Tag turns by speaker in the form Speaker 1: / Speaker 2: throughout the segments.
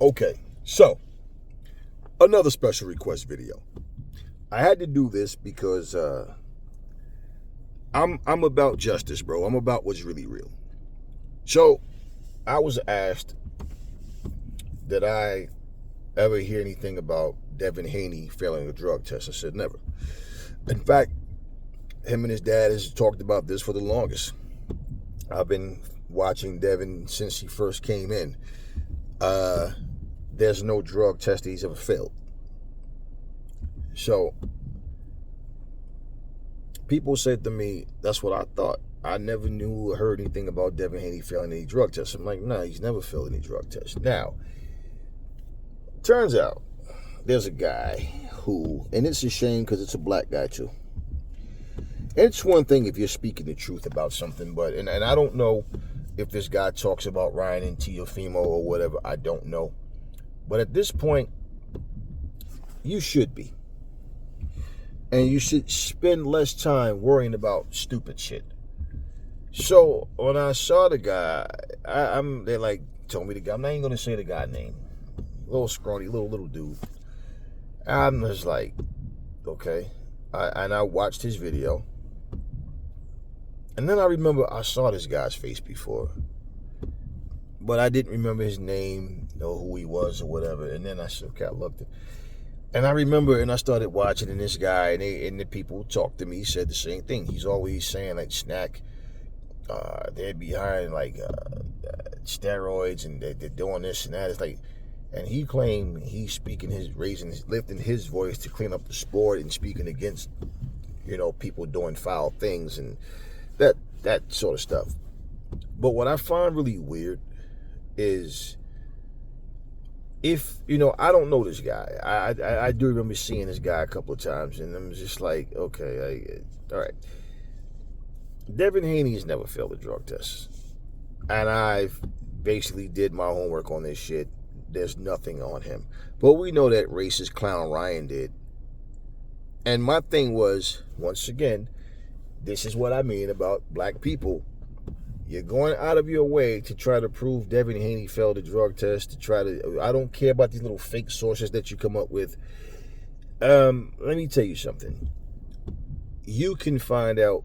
Speaker 1: Okay, so another special request video. I had to do this because I'm about justice, bro. I'm about what's really real. So I was asked, did I ever hear anything about Devin Haney failing a drug test? I said never. In fact, him and his dad has talked about this for the longest. I've been watching Devin since he first came in. There's no drug test that he's ever failed. So people said to me, that's what I thought. I never knew or heard anything about Devin Haney failing any drug tests. I'm like, no, he's never failed any drug tests. Now, turns out there's a guy who, and it's a shame because it's a black guy too. It's one thing if you're speaking the truth about something, but, and I don't know if this guy talks about Ryan and Teofimo or whatever, I don't know. But at this point, you should be. And you should spend less time worrying about stupid shit. So when I saw the guy, they like told me the guy, I'm not even gonna say the guy's name. Little scrawny, little dude. I'm just like, okay. And I watched his video. And then I remember I saw this guy's face before. But I didn't remember his name, know who he was or whatever. And then I said, okay, I looked at. And I remember, and I started watching, and this guy, and the people talked to me, said the same thing. He's always saying, like, snack, they're behind, like, steroids, and they're doing this and that. It's like, and he claimed he's speaking lifting his voice to clean up the sport and speaking against, people doing foul things and that sort of stuff. But what I find really weird is, if, I don't know this guy. I do remember seeing this guy a couple of times, and I'm just like, okay, all right. Devin Haney has never failed a drug test. And I've basically did my homework on this shit. There's nothing on him. But we know that racist clown Ryan did. And my thing was, once again, this is what I mean about black people. You're going out of your way to try to prove Devin Haney failed a drug test, I don't care about these little fake sources that you come up with. Let me tell you something. You can find out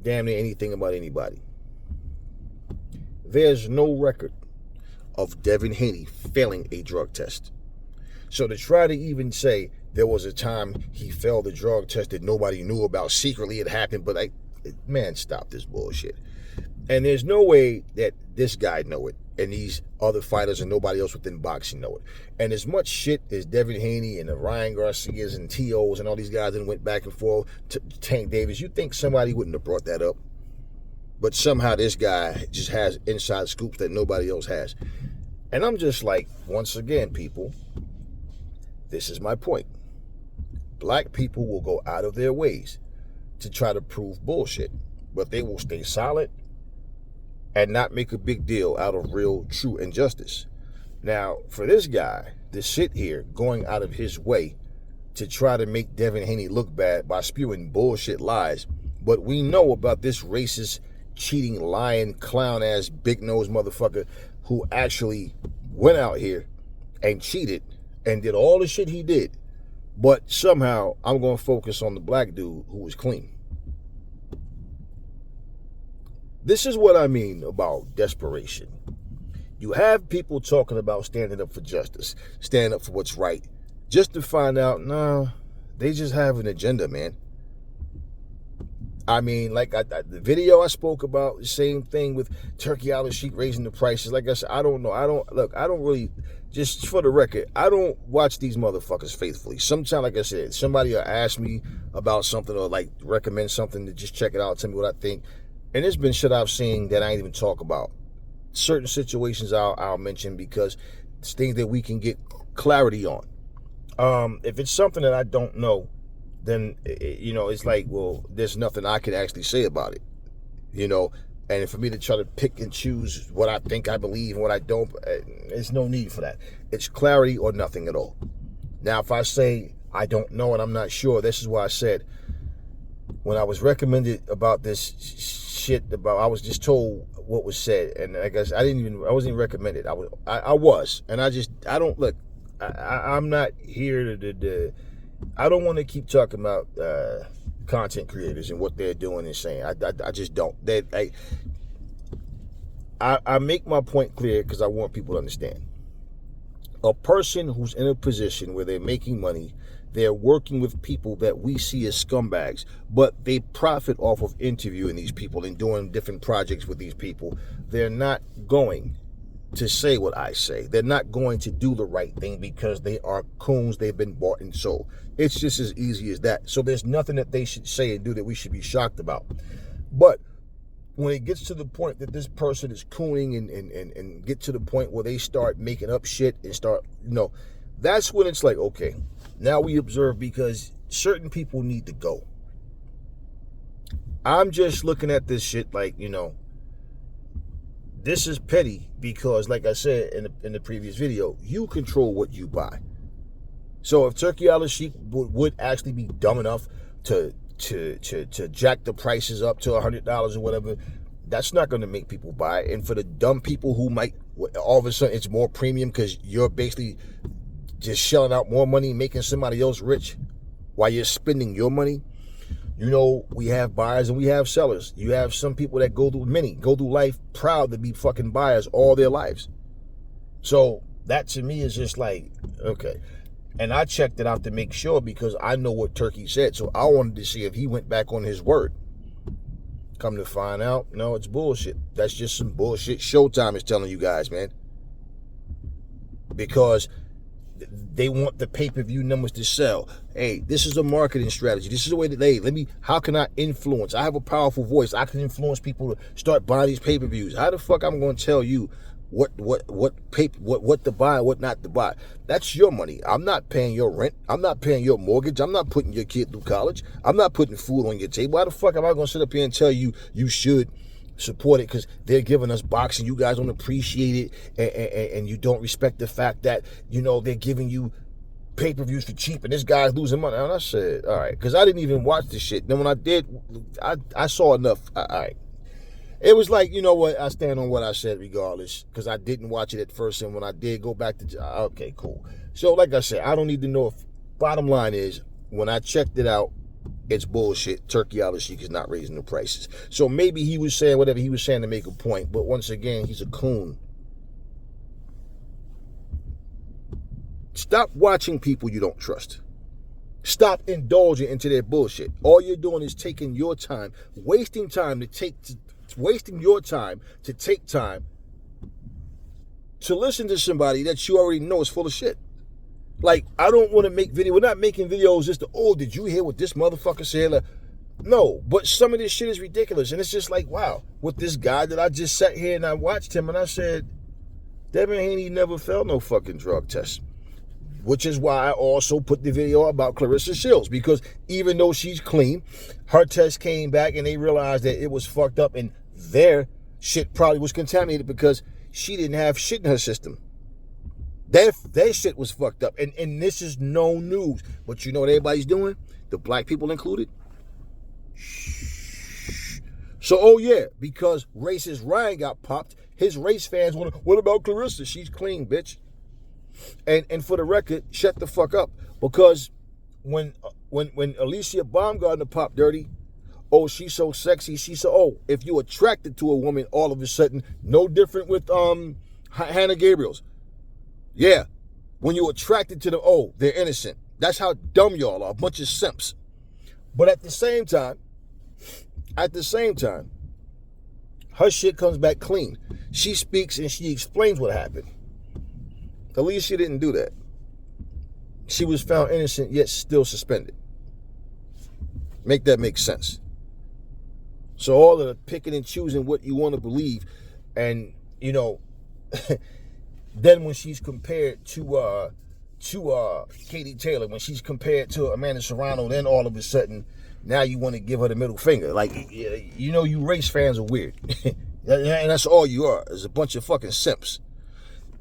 Speaker 1: damn near anything about anybody. There's no record of Devin Haney failing a drug test. So to try to even say there was a time he failed a drug test that nobody knew about, secretly it happened, but man, stop this bullshit. And there's no way that this guy know it, and these other fighters and nobody else within boxing know it. And as much shit as Devin Haney and the Ryan Garcias and T.O.'s and all these guys that went back and forth to Tank Davis, you think somebody wouldn't have brought that up? But somehow this guy just has inside scoops that nobody else has. And I'm just like, once again, people, this is my point. Black people will go out of their ways to try to prove bullshit, but they will stay silent and not make a big deal out of real, true injustice. Now, for this guy to sit here going out of his way to try to make Devin Haney look bad by spewing bullshit lies, but we know about this racist, cheating, lying, clown-ass, big-nosed motherfucker who actually went out here and cheated and did all the shit he did. But somehow, I'm going to focus on the black dude who was clean. This is what I mean about desperation. You have people talking about standing up for justice, standing up for what's right, just to find out, nah, they just have an agenda, man. I mean, like the video I spoke about, the same thing with Turkey Island Sheik raising the prices. Like I said, I don't know. I don't really, just for the record, I don't watch these motherfuckers faithfully. Sometimes, like I said, somebody will ask me about something or like recommend something to just check it out, tell me what I think. And there's been shit I've seen that I ain't even talk about. Certain situations I'll mention because it's things that we can get clarity on. If it's something that I don't know, then, it's like, well, there's nothing I can actually say about it, And for me to try to pick and choose what I think I believe and what I don't, there's no need for that. It's clarity or nothing at all. Now, if I say I don't know and I'm not sure, this is why I said, when I was recommended about this shit, I was just told what was said, and I guess I wasn't even recommended. I was, and I don't look. I'm not here to I don't want to keep talking about content creators and what they're doing and saying. I just don't. I make my point clear because I want people to understand. A person who's in a position where they're making money, they're working with people that we see as scumbags, but they profit off of interviewing these people and doing different projects with these people. They're not going to say what I say. They're not going to do the right thing because they are coons. They've been bought and sold. It's just as easy as that. So there's nothing that they should say and do that we should be shocked about. But when it gets to the point that this person is cooning and get to the point where they start making up shit and start, that's when it's like, okay, now we observe, because certain people need to go. I'm just looking at this shit like, this is petty because, like I said in the previous video, you control what you buy. So if Turkey Al-Sheikh would actually be dumb enough to jack the prices up to $100 or whatever, that's not going to make people buy it. And for the dumb people who might, all of a sudden it's more premium because you're basically just shelling out more money, making somebody else rich while you're spending your money. We have buyers and we have sellers. You have some people that go through life proud to be fucking buyers all their lives. So that to me is just like, okay. And I checked it out to make sure because I know what Turkey said. So I wanted to see if he went back on his word. Come to find out, no, it's bullshit. That's just some bullshit Showtime is telling you guys, man. Because they want the pay-per-view numbers to sell. Hey, this is a marketing strategy. This is a way that, how can I influence? I have a powerful voice. I can influence people to start buying these pay-per-views. How the fuck I'm going to tell you what to buy and what not to buy? That's your money. I'm not paying your rent. I'm not paying your mortgage. I'm not putting your kid through college. I'm not putting food on your table. How the fuck am I going to sit up here and tell you you should support it because they're giving us boxing? You guys don't appreciate it, and you don't respect the fact that they're giving you pay-per-views for cheap and this guy's losing money. And I said, all right, because I didn't even watch this shit. Then when I did, I saw enough. All right. It was like, what, I stand on what I said regardless, because I didn't watch it at first, and when I did go back to, okay, cool. So like I said, I don't need to know if, bottom line is, when I checked it out, it's bullshit. Turkey Al-Sheikh is not raising the prices. So maybe he was saying whatever he was saying to make a point, but once again, he's a coon. Stop watching people you don't trust. Stop indulging into their bullshit. All you're doing is taking your time, wasting your time to take time to listen to somebody that you already know is full of shit. Like, I don't want to make video. We're not making videos just to, did you hear what this motherfucker said? Like, no, but some of this shit is ridiculous. And it's just like, wow, with this guy that I just sat here and I watched him and I said, Devin Haney never failed no fucking drug test. Which is why I also put the video about Clarissa Shields, because even though she's clean, her test came back and they realized that it was fucked up and their shit probably was contaminated because she didn't have shit in her system. Their shit was fucked up. And this is no news. But you know what everybody's doing? The black people included? Shh. So, because racist Ryan got popped, his race fans want to, what about Clarissa? She's clean, bitch. And for the record, shut the fuck up. Because when Alicia Baumgartner popped dirty, she's so sexy, if you're attracted to a woman all of a sudden, no different with Hannah Gabriel's. Yeah, when you're attracted to them, they're innocent. That's how dumb y'all are, a bunch of simps. But at the same time, her shit comes back clean. She speaks and she explains what happened. Alicia didn't do that. She was found innocent, yet still suspended. Make that make sense. So all of the picking and choosing what you want to believe, and then when she's compared to Katie Taylor, when she's compared to Amanda Serrano, then all of a sudden now you want to give her the middle finger. Like, you race fans are weird, and that's all you are. Is a bunch of fucking simps.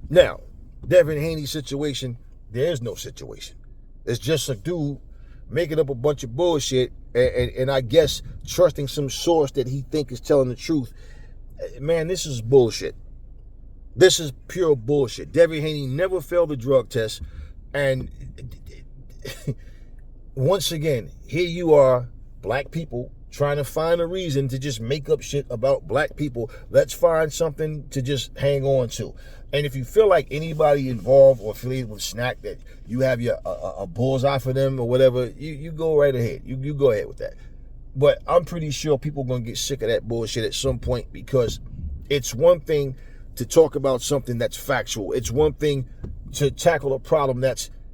Speaker 1: Now, Devin Haney situation, there's no situation. It's just a dude making up a bunch of bullshit and I guess trusting some source that he think is telling the truth. man, this is bullshit. This is pure bullshit. Devin Haney never failed a drug test. And once again, here you are, black people, trying to find a reason to just make up shit about black people. Let's find something to just hang on to. And if you feel like anybody involved or affiliated with Snack, that you have your a bullseye for them or whatever, you go right ahead. You go ahead with that. But I'm pretty sure people are going to get sick of that bullshit at some point, because it's one thing to talk about something that's factual. It's one thing to tackle a problem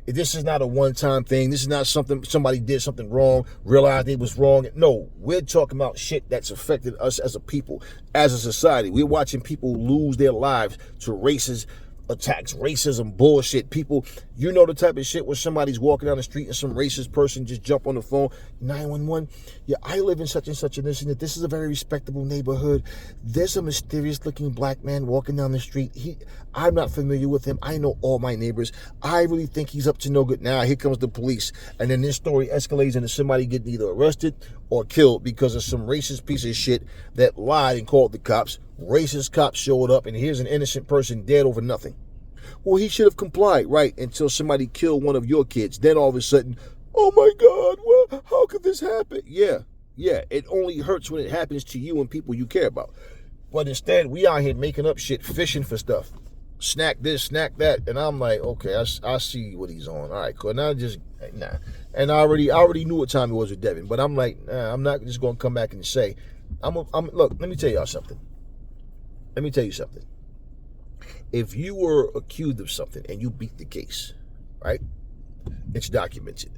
Speaker 1: this is not a one-time thing. This is not something somebody did something wrong, realized it was wrong. No, we're talking about shit that's affected us as a people, as a society. We're watching people lose their lives to racist attacks, racism, bullshit. People, you know the type of shit where somebody's walking down the street and some racist person just jump on the phone, 911. Yeah, I live in such and such, and this is a very respectable neighborhood. There's a mysterious looking black man walking down the street. I'm not familiar with him. I know all my neighbors. I really think he's up to no good. Now here comes the police, and then this story escalates into somebody getting either arrested or killed because of some racist piece of shit that lied and called the cops. Racist cops showed up, and here's an innocent person dead over nothing. Well, he should have complied, right, until somebody killed one of your kids. Then all of a sudden, oh my God, well, how could this happen? Yeah, it only hurts when it happens to you and people you care about. But instead, we out here making up shit, fishing for stuff. Snack this, snack that. And I'm like, okay, I see what he's on. All right, cool. Now nah. And I already knew what time it was with Devin. But I'm like, nah, I'm not just going to come back and say, look, let me tell y'all something. Let me tell you something. If you were accused of something and you beat the case, right? It's documented.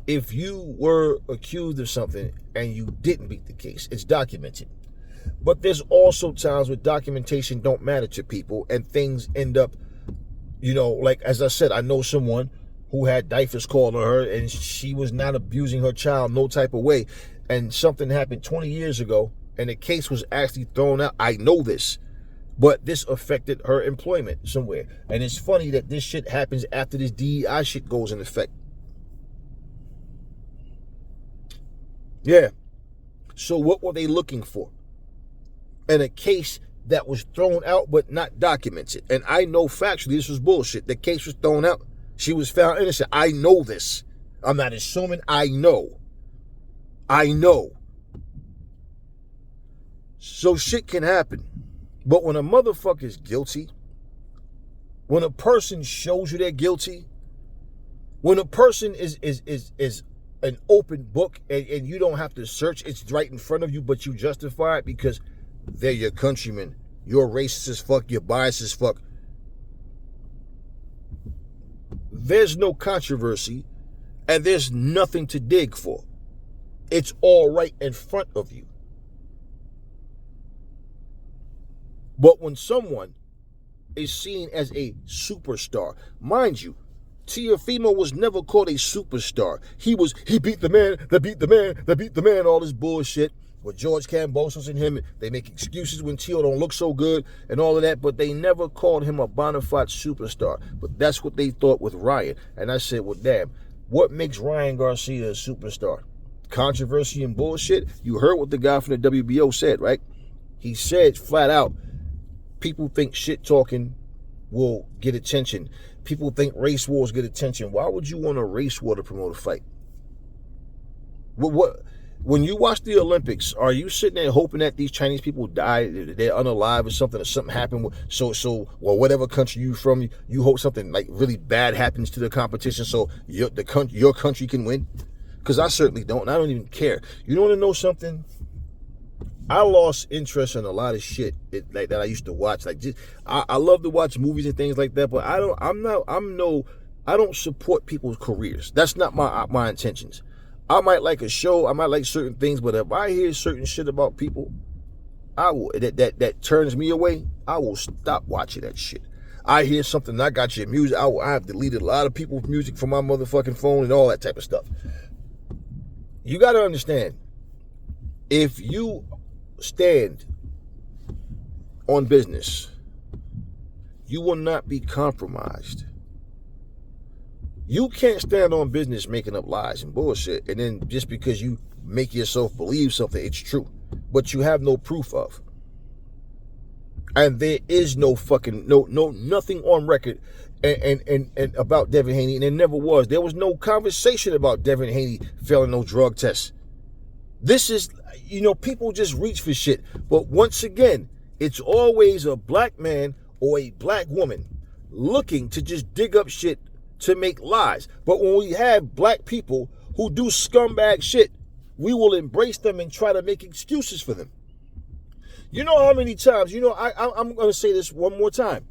Speaker 1: If you were accused of something and you didn't beat the case, it's documented. But there's also times where documentation don't matter to people and things end up, like as I said, I know someone who had DIFAS called on her and she was not abusing her child no type of way. And something happened 20 years ago and the case was actually thrown out. I know this. But this affected her employment somewhere. And it's funny that this shit happens after this DEI shit goes in effect. Yeah. So what were they looking for? And a case that was thrown out but not documented. And I know factually this was bullshit. The case was thrown out. She was found innocent. I know this. I'm not assuming. I know. So shit can happen. But when a motherfucker is guilty, when a person shows you they're guilty, when a person is an open book and you don't have to search, it's right in front of you, but you justify it because they're your countrymen, you're racist as fuck, you're biased as fuck. There's no controversy and there's nothing to dig for. It's all right in front of you. But when someone is seen as a superstar, mind you, Tiafimo was never called a superstar. He beat the man, all this bullshit. With George Kambosos and him, they make excuses when Tio don't look so good and all of that, but they never called him a bona fide superstar. But that's what they thought with Ryan. And I said, well, damn, what makes Ryan Garcia a superstar? Controversy and bullshit? You heard what the guy from the WBO said, right? He said flat out, people think shit talking will get attention. People think race wars get attention. Why would you want a race war to promote a fight? What? When you watch the Olympics, are you sitting there hoping that these Chinese people die, they're unalive or something, or something happened? So whatever country you're from, you hope something like really bad happens to the competition so your country can win? Because I certainly don't, and I don't even care. You want to know something? I lost interest in a lot of shit that I used to watch. I love to watch movies and things like that, but I don't support people's careers. That's not my intentions. I might like a show, I might like certain things, but if I hear certain shit about people, I will that turns me away, I will stop watching that shit. I hear something, I got your music, I have deleted a lot of people's music from my motherfucking phone and all that type of stuff. You got to understand, if you stand on business, you will not be compromised. You can't stand on business making up lies and bullshit, and then just because you make yourself believe something, it's true, but you have no proof of. And there is no fucking nothing on record and about Devin Haney, and there never was. There was no conversation about Devin Haney failing no drug tests. This is, people just reach for shit. But once again, it's always a black man or a black woman looking to just dig up shit to make lies. But when we have black people who do scumbag shit, we will embrace them and try to make excuses for them. You know how many times, I'm going to say this one more time.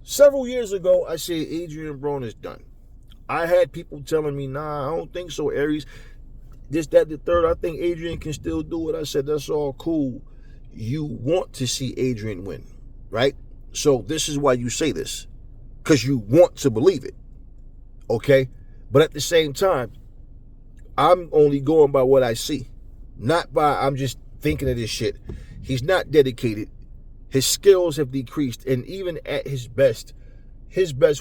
Speaker 1: Several years ago, I said Adrian Broner is done. I had people telling me, nah, I don't think so, Aries. This, that, the third, I think Adrian can still do it. I said, that's all cool. You want to see Adrian win, right? So this is why you say this, because you want to believe it, okay? But at the same time, I'm only going by what I see, not by I'm just thinking of this shit. He's not dedicated. His skills have decreased, and even at his best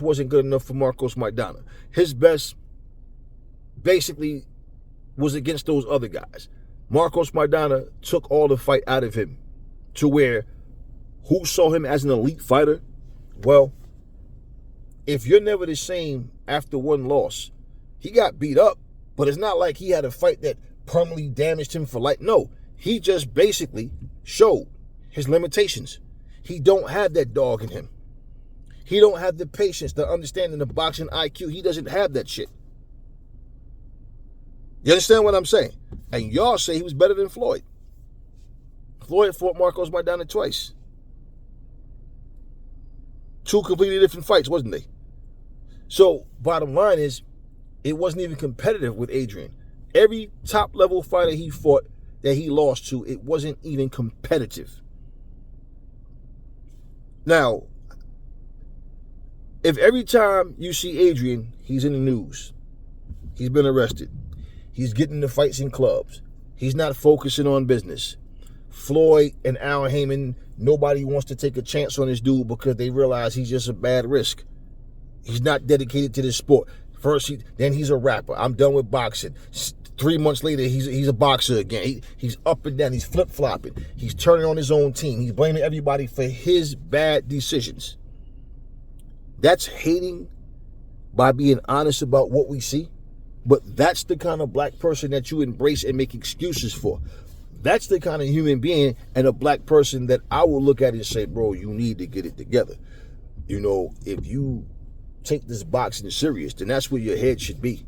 Speaker 1: wasn't good enough for Marcos Maidana. His best basically was against those other guys. Marcos Maidana took all the fight out of him to where who saw him as an elite fighter? Well, if you're never the same after one loss, he got beat up, but it's not like he had a fight that permanently damaged him for life. No, he just basically showed his limitations. He don't have that dog in him. He don't have the patience, the understanding, the boxing IQ. He doesn't have that shit. You understand what I'm saying? And y'all say he was better than Floyd. Floyd fought Marcos Maidana twice. Two completely different fights, wasn't they? So, bottom line is, it wasn't even competitive with Adrian. Every top-level fighter he fought that he lost to, it wasn't even competitive. Now, if every time you see Adrian, he's in the news, he's been arrested, he's getting into fights in clubs, he's not focusing on business. Floyd and Al Heyman, nobody wants to take a chance on this dude because they realize he's just a bad risk. He's not dedicated to this sport. First, then he's a rapper. I'm done with boxing. 3 months later, he's a boxer again. He's up and down. He's flip-flopping. He's turning on his own team. He's blaming everybody for his bad decisions. That's hating by being honest about what we see. But that's the kind of black person that you embrace and make excuses for. That's the kind of human being and a black person that I will look at and say, bro, you need to get it together. If you take this boxing serious, then that's where your head should be.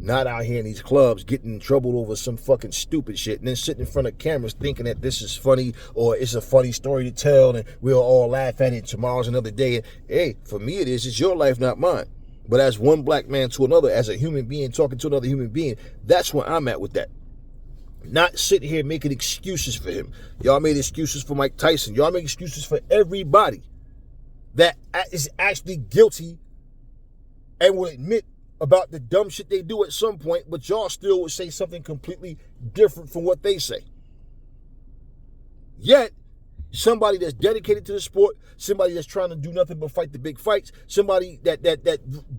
Speaker 1: Not out here in these clubs getting in trouble over some fucking stupid shit and then sitting in front of cameras thinking that this is funny or it's a funny story to tell and we'll all laugh at it. Tomorrow's another day. And, hey, for me it is. It's your life, not mine. But as one black man to another, as a human being talking to another human being, that's where I'm at with that. Not sitting here making excuses for him. Y'all made excuses for Mike Tyson. Y'all make excuses for everybody that is actually guilty and will admit about the dumb shit they do at some point, but y'all still would say something completely different from what they say. Yet, somebody that's dedicated to the sport, somebody that's trying to do nothing but fight the big fights, somebody that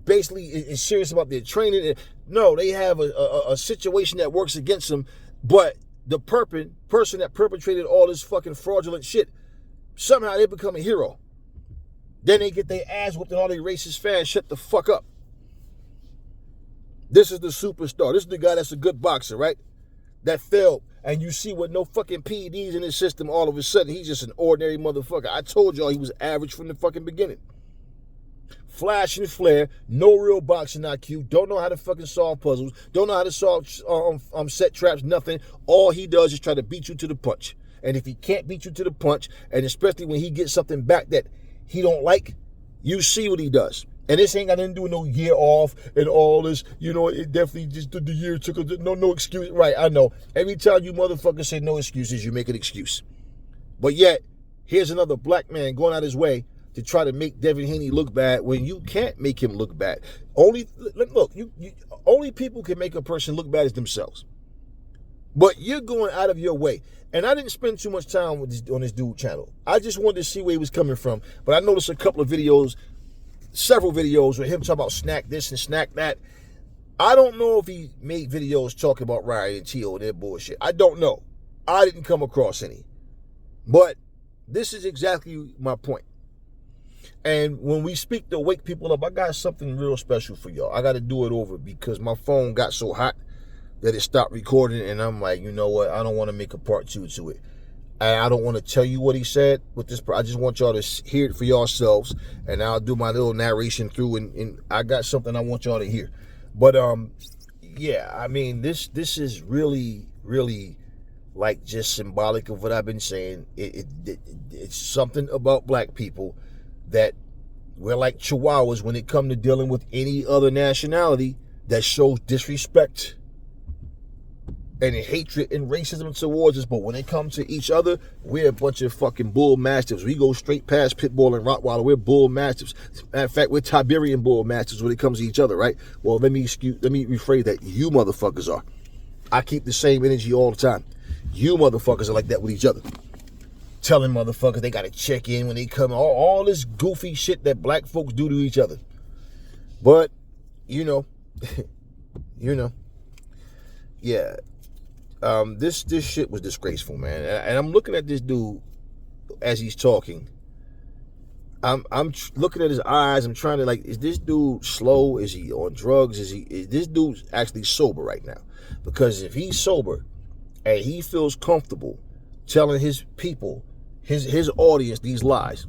Speaker 1: basically is serious about their training. No, they have a situation that works against them, but the person that perpetrated all this fucking fraudulent shit, somehow they become a hero. Then they get their ass whooped and all they racist fans shut the fuck up. This is the superstar. This is the guy that's a good boxer, right? That failed. And you see with no fucking PEDs in his system, all of a sudden, he's just an ordinary motherfucker. I told y'all he was average from the fucking beginning. Flash and flare, no real boxing IQ, don't know how to fucking solve puzzles, don't know how to solve set traps, nothing. All he does is try to beat you to the punch. And if he can't beat you to the punch, and especially when he gets something back that he don't like, you see what he does. And this ain't got nothing to do with no year off and all this. It definitely just the year took no excuse. Right, I know. Every time you motherfuckers say no excuses, you make an excuse. But yet, here's another black man going out his way to try to make Devin Haney look bad when you can't make him look bad. Only people can make a person look bad as themselves. But you're going out of your way. And I didn't spend too much time on this dude channel. I just wanted to see where he was coming from. But I noticed a couple of videos, several videos with him talking about snack this and snack that. I don't know if he made videos talking about Ryan and Tio and their bullshit. I don't know. I didn't come across any. But This is exactly my point. And when we speak to wake people up, I got something real special for y'all. I got to do it over because my phone got so hot that it stopped recording, and I'm like, you know what? I don't want to make a part 2 to it. I don't want to tell you what he said with this. I just want y'all to hear it for yourselves, and I'll do my little narration through, and I got something I want y'all to hear. But yeah, I mean, this is really, really like just symbolic of what I've been saying. It's something about black people that we're like chihuahuas when it comes to dealing with any other nationality that shows disrespect and hatred and racism towards us. But when it comes to each other, we're a bunch of fucking bull mastiffs. We go straight past pit bull and Rottweiler. We're bull mastiffs. Matter of fact, we're Tiberian bull mastiffs when it comes to each other, right? Well, let me rephrase that. You motherfuckers are. I keep the same energy all the time. You motherfuckers are like that with each other. Telling motherfuckers they gotta check in when they come. All this goofy shit that black folks do to each other. But, you know, yeah. This shit was disgraceful, man. And I'm looking at this dude as he's talking. I'm looking at his eyes. I'm trying to, like, is this dude slow? Is he on drugs? Is this dude actually sober right now? Because if he's sober and he feels comfortable telling his people, his audience, these lies,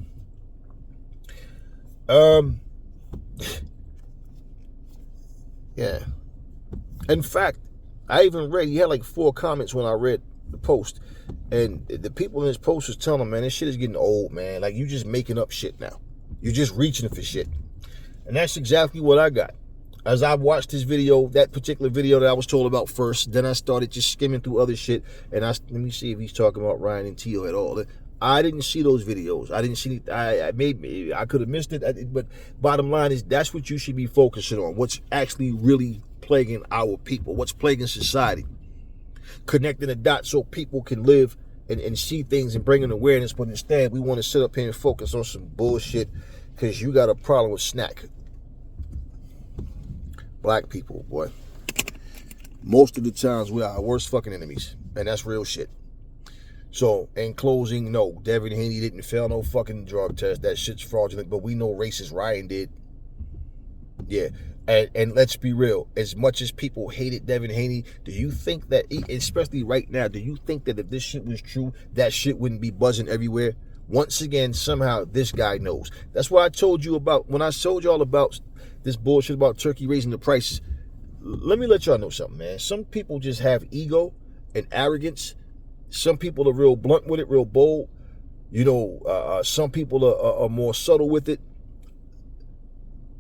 Speaker 1: yeah. In fact, I even read, he had like 4 comments when I read the post, and the people in his post was telling him, man, this shit is getting old, man. Like, you just making up shit now. You're just reaching for shit. And that's exactly what I got. As I watched this video, that particular video that I was told about first, then I started just skimming through other shit, and let me see if he's talking about Ryan and Tio at all. I didn't see those videos. I didn't see. I could have missed it. But bottom line is, that's what you should be focusing on. What's actually really plaguing our people? What's plaguing society? Connecting the dots so people can live and see things and bring an awareness. But instead, we want to sit up here and focus on some bullshit because you got a problem with snack. Black people, boy. Most of the times, we are our worst fucking enemies, and that's real shit. So, in closing, no, Devin Haney didn't fail no fucking drug test. That shit's fraudulent, but we know racist Ryan did. Yeah, and let's be real. As much as people hated Devin Haney, do you think that, especially right now, do you think that if this shit was true, that shit wouldn't be buzzing everywhere? Once again, somehow, this guy knows. That's what I told you about, when I told y'all about this bullshit about Turkey raising the prices. Let me let y'all know something, man. Some people just have ego and arrogance. Some people are real blunt with it, real bold. You know, some people are more subtle with it.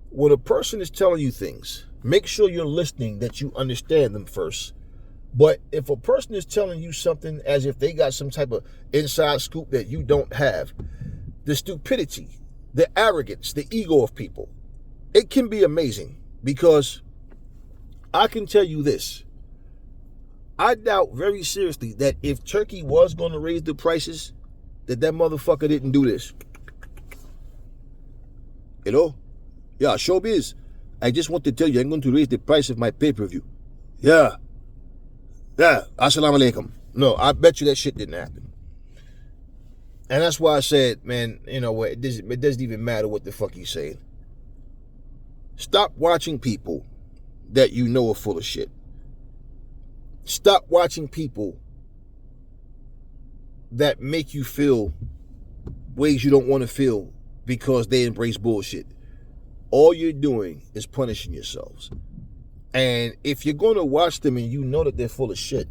Speaker 1: When a person is telling you things, make sure you're listening, that you understand them first. But if a person is telling you something as if they got some type of inside scoop that you don't have, the stupidity, the arrogance, the ego of people, it can be amazing. Because I can tell you this. I doubt very seriously that if Turkey was going to raise the prices, that motherfucker didn't do this. You know? Yeah, showbiz. I just want to tell you, I'm going to raise the price of my pay-per-view. Yeah. Assalamu alaikum. No, I bet you that shit didn't happen. And that's why I said, man, you know what, it doesn't even matter what the fuck he's saying. Stop watching people that you know are full of shit. Stop watching people that make you feel ways you don't want to feel because they embrace bullshit. All you're doing is punishing yourselves. And if you're going to watch them and you know that they're full of shit,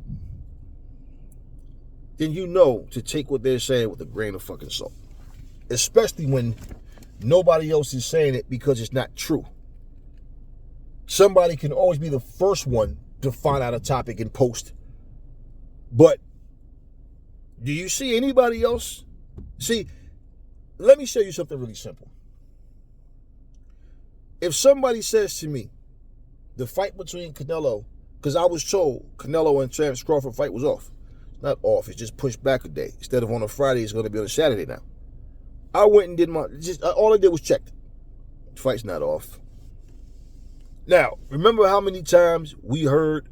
Speaker 1: then you know to take what they're saying with a grain of fucking salt. Especially when nobody else is saying it because it's not true. Somebody can always be the first one to find out a topic and post. But do you see anybody else? See, let me show you something really simple. If somebody says to me, the fight between Canelo, because I was told Canelo and Terence Crawford fight was off. It's not off, it's just pushed back a day. Instead of on a Friday, it's going to be on a Saturday now. I went and did all I did was check. The fight's not off. Now, remember how many times we heard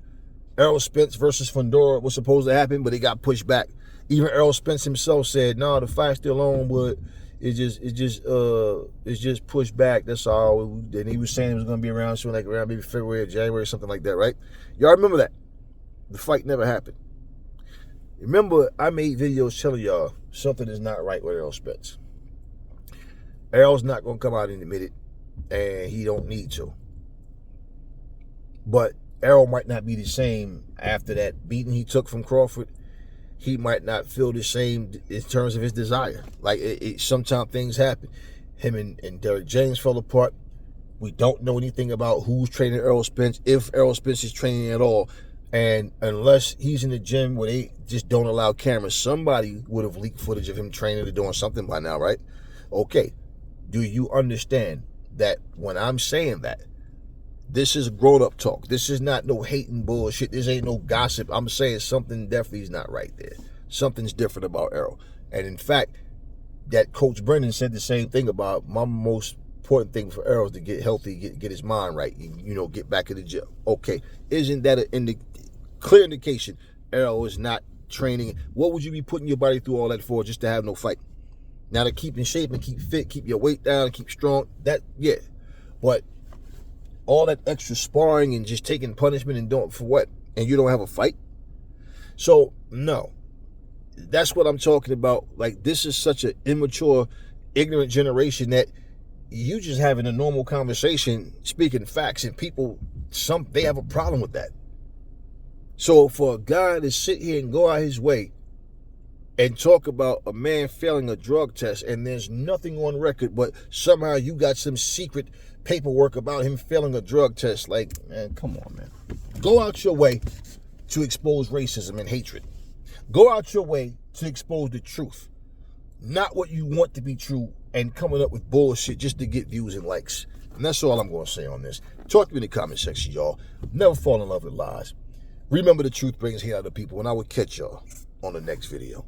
Speaker 1: Errol Spence versus Fundora was supposed to happen, but it got pushed back. Even Errol Spence himself said, "No, the fight's still on, but it's just pushed back. That's all." And he was saying it was going to be around soon, like around maybe February or January or something like that, right? Y'all remember that? The fight never happened. Remember, I made videos telling y'all something is not right with Errol Spence. Errol's not going to come out and admit it, and he don't need to. But Errol might not be the same after that beating he took from Crawford. He might not feel the same in terms of his desire. Like, sometimes things happen. Him and Derrick James fell apart. We don't know anything about who's training Errol Spence, if Errol Spence is training at all. And unless he's in the gym where they just don't allow cameras, somebody would have leaked footage of him training or doing something by now, right? Okay, do you understand that when I'm saying that, this is grown-up talk. This is not no hating bullshit. This ain't no gossip. I'm saying something definitely is not right there. Something's different about Errol. And in fact, that Coach Brendan said the same thing about my most important thing for Errol is to get healthy, get his mind right, get back in the gym. Okay, isn't that a clear indication Errol is not training? What would you be putting your body through all that for, just to have no fight? Now, to keep in shape and keep fit, keep your weight down, and keep strong, yeah. But all that extra sparring and just taking punishment and doing for what? And you don't have a fight? So, no. That's what I'm talking about. Like, this is such an immature, ignorant generation that you just having a normal conversation, speaking facts, and people, they have a problem with that. So for a guy to sit here and go out his way and talk about a man failing a drug test, and there's nothing on record, but somehow you got some secret paperwork about him failing a drug test. Like, man, come on, man. Go out your way to expose racism and hatred. Go out your way to expose the truth, not what you want to be true, and coming up with bullshit just to get views and likes. And that's all I'm going to say on this. Talk to me in the comment section, y'all. Never fall in love with lies. Remember, the truth brings hate out of people, and I will catch y'all on the next video.